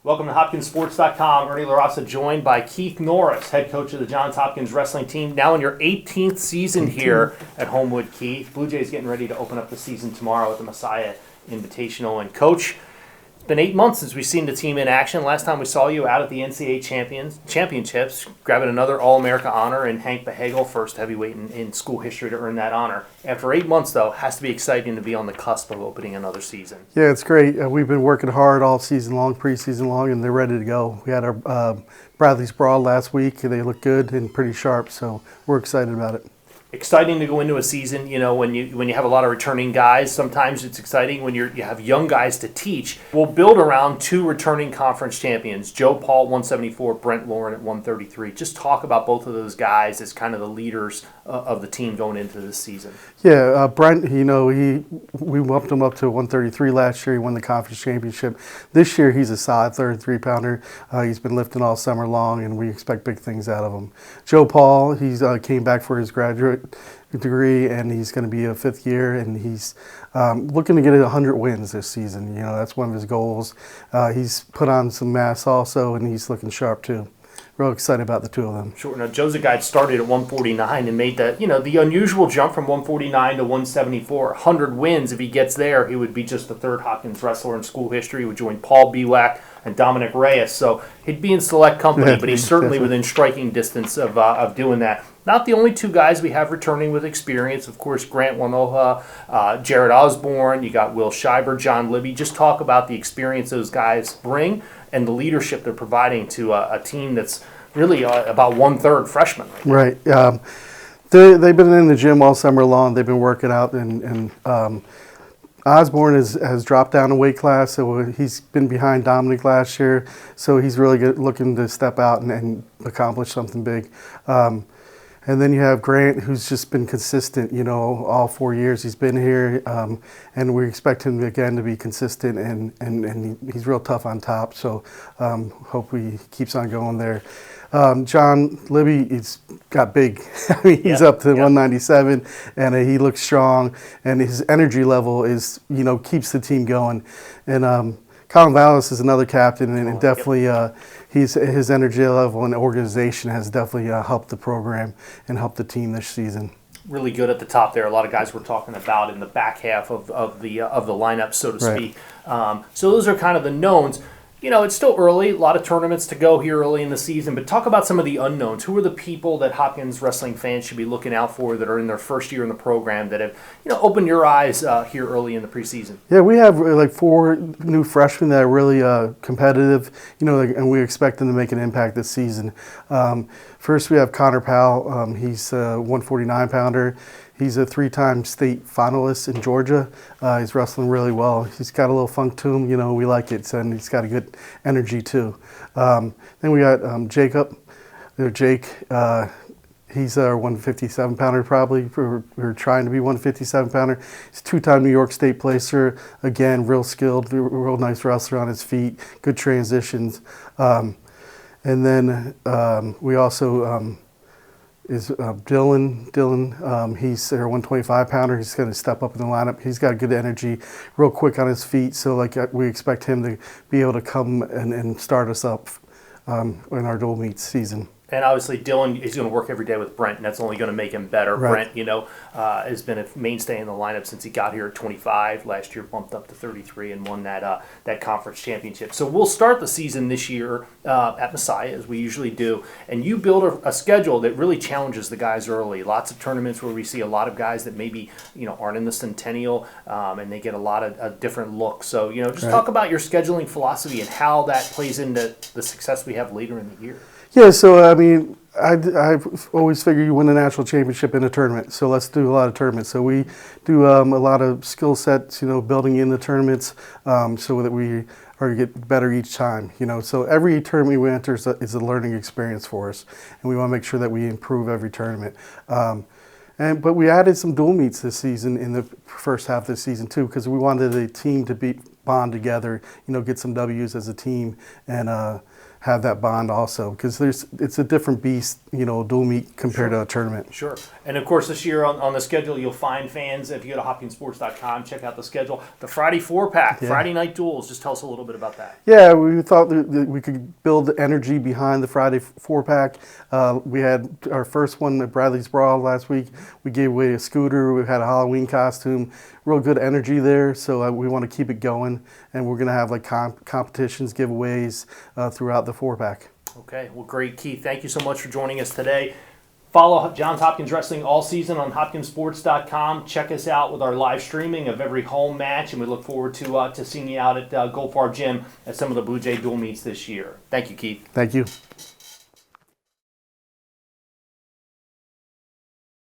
Welcome to HopkinsSports.com. Ernie LaRossa joined by Keith Norris, head coach of the Johns Hopkins wrestling team. Now in your 18th season here at Homewood, Keith. Blue Jays getting ready to open up the season tomorrow at the Messiah Invitational. And Coach, it's been 8 months since we've seen the team in action. Last time we saw you out at the NCAA Championships, grabbing another All-America honor, and Hank Behagel, first heavyweight in school history to earn that honor. After 8 months, though, has to be exciting to be on the cusp of opening another season. Yeah, it's great. We've been working hard all season long, preseason long, and they're ready to go. We had our Bradley's Brawl last week, and they look good and pretty sharp, so we're excited about it. Exciting to go into a season, when you have a lot of returning guys. Sometimes it's exciting when you have young guys to teach. We'll build around two returning conference champions, Joe Paul 174, Brent Lauren at 133. Just talk about both of those guys as kind of the leaders of the team going into this season. Yeah, Brent, we bumped him up to 133 last year. He won the conference championship. This year he's a solid 33-pounder. He's been lifting all summer long, and we expect big things out of him. Joe Paul, he's came back for his graduate degree, and he's going to be a fifth year, and he's looking to get 100 wins this season. That's one of his goals. He's put on some mass also, and he's looking sharp too. Real excited about the two of them. Sure. Now, Joe's a guy that started at 149 and made the unusual jump from 149 to 174. 100 wins. If he gets there, he would be just the third Hopkins wrestler in school history. He would join Paul Biwak and Dominic Reyes. So he'd be in select company, but he's certainly within striking distance of doing that. Not the only two guys we have returning with experience. Of course, Grant Wanoha, Jared Osborne. You got Will Schreiber, John Libby. Just talk about the experience those guys bring and the leadership they're providing to a team that's really about one-third freshmen. Right. They've been in the gym all summer long. They've been working out, and Osborne has dropped down a weight class, so he's been behind Dominic last year. So he's really looking to step out and accomplish something big. And then you have Grant, who's just been consistent, all 4 years he's been here. And we expect him again to be consistent, and he's real tough on top. So hope he keeps on going there. John Libby, he's got big. He's up to 197, and he looks strong, and his energy level is, keeps the team going. And Colin Vallis is another captain, and definitely his energy level and organization has definitely helped the program and helped the team this season. Really good at the top there. A lot of guys we're talking about in the back half of the lineup, so to speak. So those are kind of the knowns. It's still early, a lot of tournaments to go here early in the season, but talk about some of the unknowns. Who are the people that Hopkins wrestling fans should be looking out for that are in their first year in the program that have, opened your eyes here early in the preseason? Yeah, we have like 4 new freshmen that are really competitive, and we expect them to make an impact this season. First, we have Connor Powell. He's a 149-pounder. He's a 3-time state finalist in Georgia. He's wrestling really well. He's got a little funk to him, we like it, and he's got a good energy too. Then we got Jake. He's our 157-pounder probably. We're trying to be 157-pounder. He's a 2-time New York State placer. Again, real skilled, real nice wrestler on his feet, good transitions. And then we also is Dylan. He's our 125-pounder. He's going to step up in the lineup. He's got good energy, real quick on his feet. So we expect him to be able to come and start us up in our dual meet season. And obviously Dylan is going to work every day with Brent, and that's only going to make him better. Right. Brent, has been a mainstay in the lineup since he got here at 25. Last year bumped up to 33 and won that conference championship. So we'll start the season this year at Messiah, as we usually do. And you build a schedule that really challenges the guys early. Lots of tournaments where we see a lot of guys that maybe, aren't in the Centennial, and they get a lot of different looks. So, just talk about your scheduling philosophy and how that plays into the success we have later in the year. Yeah, so I've always figured you win a national championship in a tournament. So let's do a lot of tournaments. So we do a lot of skill sets, building in the tournaments, so that we get better each time. So every tournament we enter is a learning experience for us, and we want to make sure that we improve every tournament. But we added some dual meets this season in the first half of the season too, because we wanted the team to bond together, get some W's as a team, and have that bond also, because it's a different beast, dual meet compared to a tournament. Sure. And of course, this year on the schedule, you'll find fans, if you go to hopkinsports.com, check out the schedule. The Friday 4-pack, Friday night duels. Just tell us a little bit about that. Yeah, we thought that we could build energy behind the Friday 4-pack. We had our first one at Bradley's Brawl last week. We gave away a scooter. We had a Halloween costume. Real good energy there, so we want to keep it going. And we're going to have like competitions, giveaways throughout the 4-pack. Okay, well, great, Keith. Thank you so much for joining us today. Follow Johns Hopkins Wrestling all season on hopkinsports.com. Check us out with our live streaming of every home match, and we look forward to seeing you out at Gold Farm Gym at some of the Blue Jay dual meets this year. Thank you, Keith. Thank you.